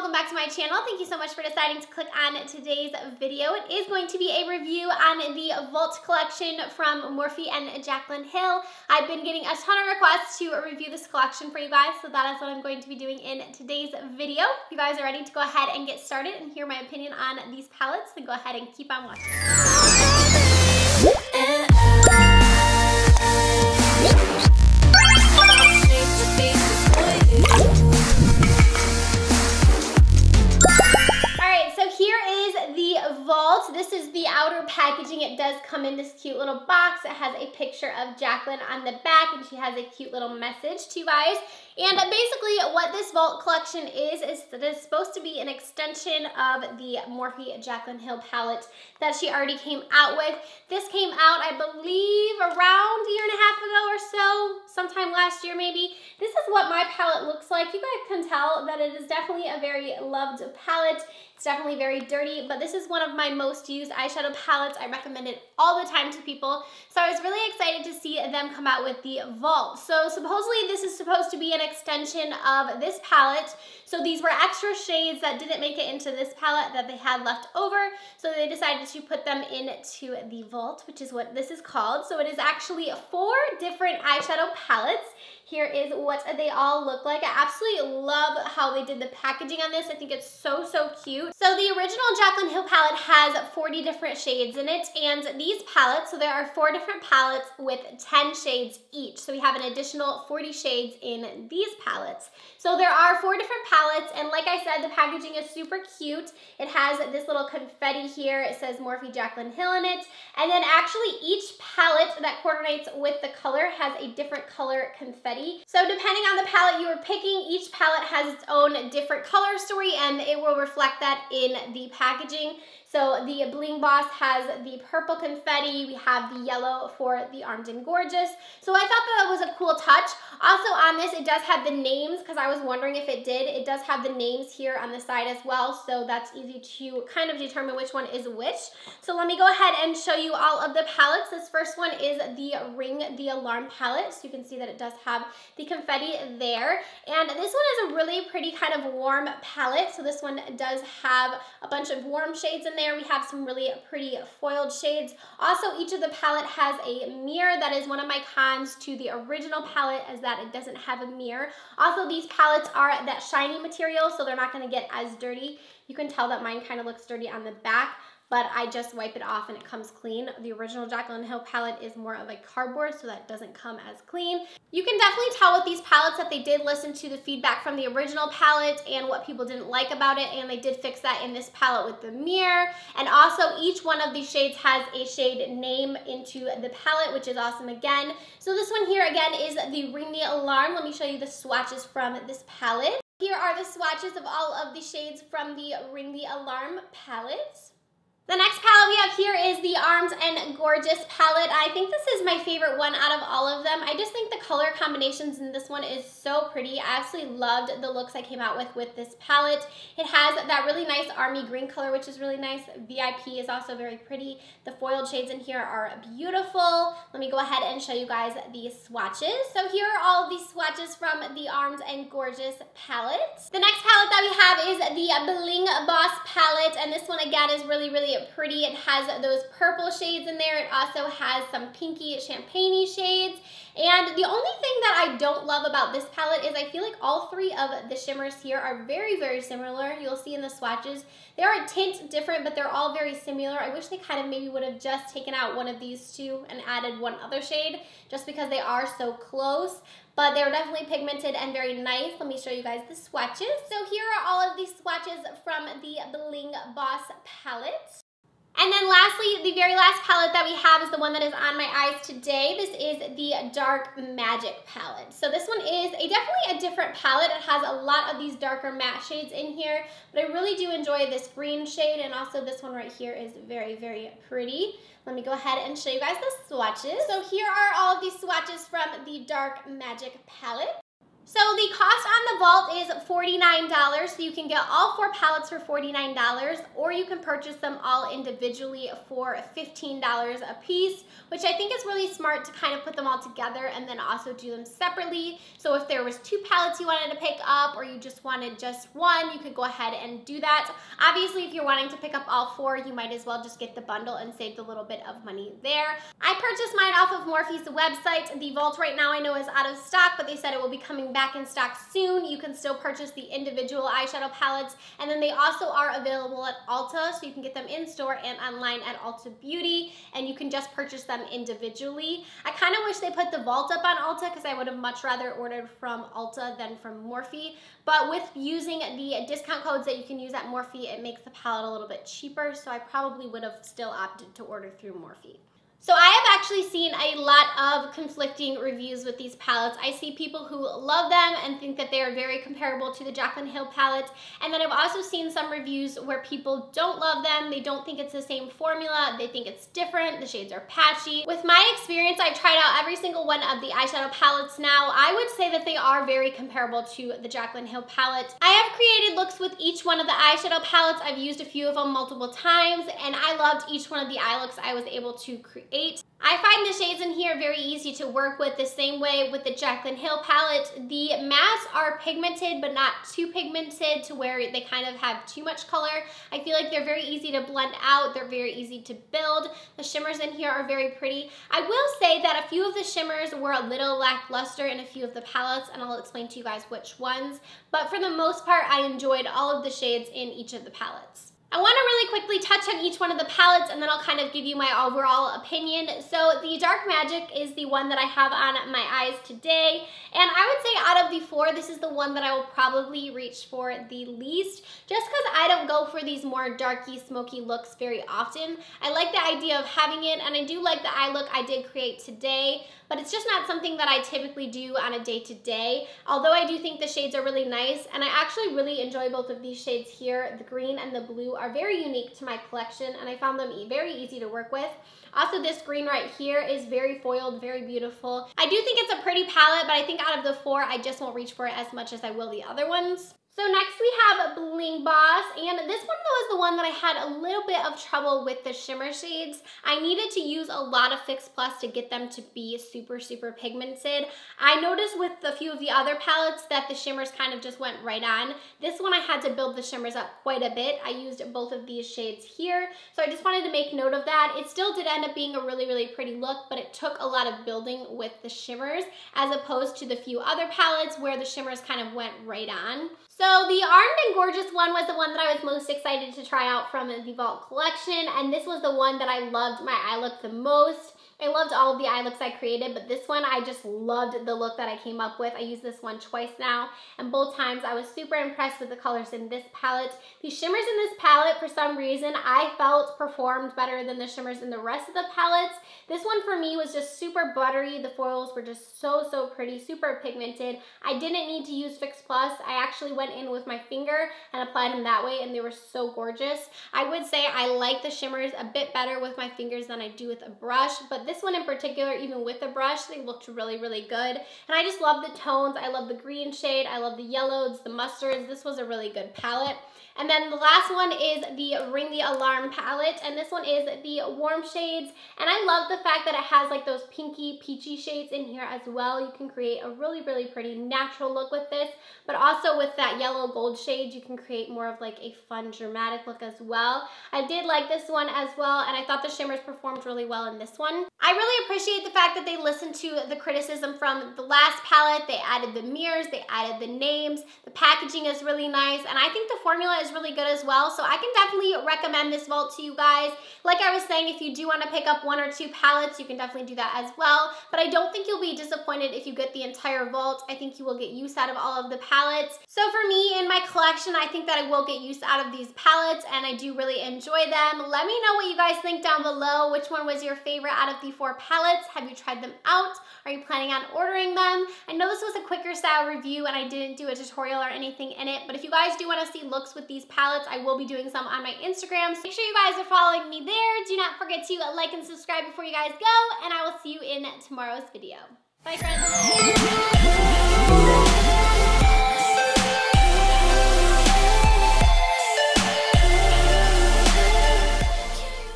welcome back to my channel. Thank you so much for deciding to click on today's video. It is going to be a review on the Vault collection from Morphe and JaclynHill. I've been getting a ton of requests to review this collection for you guys, so that is what I'm going to be doing in today's video. If you guys are ready to go ahead and get started and hear my opinion on these palettes, then go ahead and keep on watching. Vault. This is the outer packaging. It does come in this cute little box. It has a picture of Jaclyn on the back, and she has a cute little message to you guys. And basically what this Vault collection is that it's supposed to be an extension of the Morphe JaclynHill palette that she already came out with. This came out, I believe, around a year and a half ago or so, sometime last year maybe. This is what my palette looks like. You guys can tell that it is definitely a very loved palette. It's definitely very dirty, but this is one of my most used eyeshadow palettes. I recommend it all the time to people. So I was really excited to see them come out with the Vault. So supposedly this is supposed to be an extension of this palette. So these were extra shades that didn't make it into this palette that they had left over. So they decided to put them into the Vault, which is what this is called. So it is actually 4 different eyeshadow palettes. Here is what they all look like. I absolutely love how they did the packaging on this. I think it's so, so cute. So the original JaclynHill palette has 40 different shades in it, and these palettes, so there are 4 different palettes with 10 shades each. So we have an additional 40 shades in these palettes. So there are 4 different palettes, and like I said, the packaging is super cute. It has this little confetti here. It says Morphe JaclynHill in it. And then actually each palette that coordinates with the color has a different color confetti. So depending on the palette you are picking, each palette has its own different color story, and it will reflect that in the packaging. So the Bling Boss has the purple confetti. We have the yellow for the Armed and Gorgeous. So I thought that was a cool touch. Also on this, it does have the names, because I was wondering if it did. It does have the names here on the side as well, so that's easy to kind of determine which one is which. So let me go ahead and show you all of the palettes. This first one is the Ring the Alarm palette. So you can see that it does have the confetti there. And this one is a really pretty kind of warm palette. So this one does have a bunch of warm shades in there. We have some really pretty foiled shades. Also, each of the palette has a mirror. That is one of my cons to the original palette, is that it doesn't have a mirror. Also, these palettes are that shiny material, so they're not going to get as dirty. You can tell that mine kind of looks dirty on the back, but I just wipe it off and it comes clean. The original JaclynHill palette is more of a cardboard, so that doesn't come as clean. You can definitely tell with these palettes that they did listen to the feedback from the original palette and what people didn't like about it, and they did fix that in this palette with the mirror. And also each one of these shades has a shade name into the palette, which is awesome again. So this one here again is the Ring the Alarm. Let me show you the swatches from this palette. Here are the swatches of all of the shades from the Ring the Alarm palette. The next palette we have here is the Armed and Gorgeous palette. I think this is my favorite one out of all of them. I just think the color combinations in this one is so pretty. I absolutely loved the looks I came out with this palette. It has that really nice army green color, which is really nice. VIP is also very pretty. The foiled shades in here are beautiful. Let me go ahead and show you guys the swatches. So here are all of these swatches from the Armed and Gorgeous palette. The next palette that we have is the Bling Boss palette, and this one again is really, really pretty. It has those purple shades in there. It also has some pinky champagne-y shades. And the only thing that I don't love about this palette is I feel like all 3 of the shimmers here are very, very similar. You'll see in the swatches. They are a tint different, but they're all very similar. I wish they kind of maybe would have just taken out one of these 2 and added one other shade, just because they are so close. But they're definitely pigmented and very nice. Let me show you guys the swatches. So here are all of these swatches from the Bling Boss palette. And then lastly, the very last palette that we have is the one that is on my eyes today. This is the Dark Magic palette. So this one is definitely a different palette. It has a lot of these darker matte shades in here, but I really do enjoy this green shade, and also this one right here is very, very pretty. Let me go ahead and show you guys the swatches. So here are all of these swatches from the Dark Magic palette. So the cost on the vault is $49, so you can get all 4 palettes for $49, or you can purchase them all individually for $15 a piece, which I think is really smart to kind of put them all together and then also do them separately. So if there was 2 palettes you wanted to pick up, or you just wanted just one, you could go ahead and do that. Obviously, if you're wanting to pick up all 4, you might as well just get the bundle and save a little bit of money there. I purchased mine off of Morphe's website. The vault right now I know is out of stock, but they said it will be coming back in stock soon. You can still purchase the individual eyeshadow palettes, and then they also are available at Ulta, so you can get them in store and online at Ulta Beauty, and you can just purchase them individually. I kind of wish they put the vault up on Ulta because I would have much rather ordered from Ulta than from Morphe, but with using the discount codes that you can use at Morphe, it makes the palette a little bit cheaper, so I probably would have still opted to order through Morphe. So I have actually seen a lot of conflicting reviews with these palettes. I see people who love them and think that they are very comparable to the JaclynHill palette. And then I've also seen some reviews where people don't love them. They don't think it's the same formula. They think it's different. The shades are patchy. With my experience, I've tried out every single one of the eyeshadow palettes now. I would say that they are very comparable to the JaclynHill palette. I have created looks with each one of the eyeshadow palettes. I've used a few of them multiple times, and I loved each one of the eye looks I was able to create. I find the shades in here very easy to work with, the same way with the JaclynHill palette. The mattes are pigmented, but not too pigmented to where they kind of have too much color. I feel like they're very easy to blend out. They're very easy to build. The shimmers in here are very pretty. I will say that a few of the shimmers were a little lackluster in a few of the palettes, and I'll explain to you guys which ones. But for the most part, I enjoyed all of the shades in each of the palettes. I want to really quickly touch on each one of the palettes, and then I'll kind of give you my overall opinion. So the Dark Magic is the one that I have on my eyes today, and I would say out of the 4, this is the one that I will probably reach for the least, just because I don't go for these more darky, smoky looks very often. I like the idea of having it, and I do like the eye look I did create today, but it's just not something that I typically do on a day-to-day, although I do think the shades are really nice, and I actually really enjoy both of these shades here. The green and the blue are very unique to my collection, and I found them very easy to work with. Also, this green right here is very foiled, very beautiful. I do think it's a pretty palette, but I think out of the 4, I just won't reach for it as much as I will the other ones. So next we have Bling Boss, and this one though is the one that I had a little bit of trouble with the shimmer shades. I needed to use a lot of Fix Plus to get them to be super pigmented. I noticed with a few of the other palettes that the shimmers kind of just went right on. This one I had to build the shimmers up quite a bit. I used both of these shades here, so I just wanted to make note of that. It still did end up being a really pretty look, but it took a lot of building with the shimmers as opposed to the few other palettes where the shimmers kind of went right on. So the Ardent and Gorgeous one was the one that I was most excited to try out from the Vault collection, and this was the one that I loved my eye look the most. I loved all of the eye looks I created, but this one I just loved the look that I came up with. I used this one twice now, and both times I was super impressed with the colors in this palette. The shimmers in this palette, for some reason, I felt performed better than the shimmers in the rest of the palettes. This one for me was just super buttery. The foils were just so pretty, super pigmented. I didn't need to use Fix Plus. I actually went in with my finger and applied them that way, and they were so gorgeous. I would say I like the shimmers a bit better with my fingers than I do with a brush, but this one in particular, even with the brush, they looked really good. And I just love the tones. I love the green shade. I love the yellows, the mustards. This was a really good palette. And then the last one is the Ring the Alarm palette, and this one is the warm shades. And I love the fact that it has like those pinky, peachy shades in here as well. You can create a really pretty natural look with this, but also with that yellow gold shade, you can create more of like a fun, dramatic look as well. I did like this one as well, and I thought the shimmers performed really well in this one. I really appreciate the fact that they listened to the criticism from the last palette. They added the mirrors, they added the names, the packaging is really nice, and I think the formula is really good as well, so I can definitely recommend this vault to you guys. Like I was saying, if you do want to pick up 1 or 2 palettes, you can definitely do that as well, but I don't think you'll be disappointed if you get the entire vault. I think you will get use out of all of the palettes. So for me, in my collection, I think that I will get use out of these palettes, and I do really enjoy them. Let me know what you guys think down below. Which one was your favorite out of the 4 palettes? Have you tried them out? Are you planning on ordering them? I know this was a quicker style review and I didn't do a tutorial or anything in it, but if you guys do want to see looks with these palettes, I will be doing some on my Instagram. So make sure you guys are following me there. Do not forget to like and subscribe before you guys go, and I will see you in tomorrow's video. Bye, friends.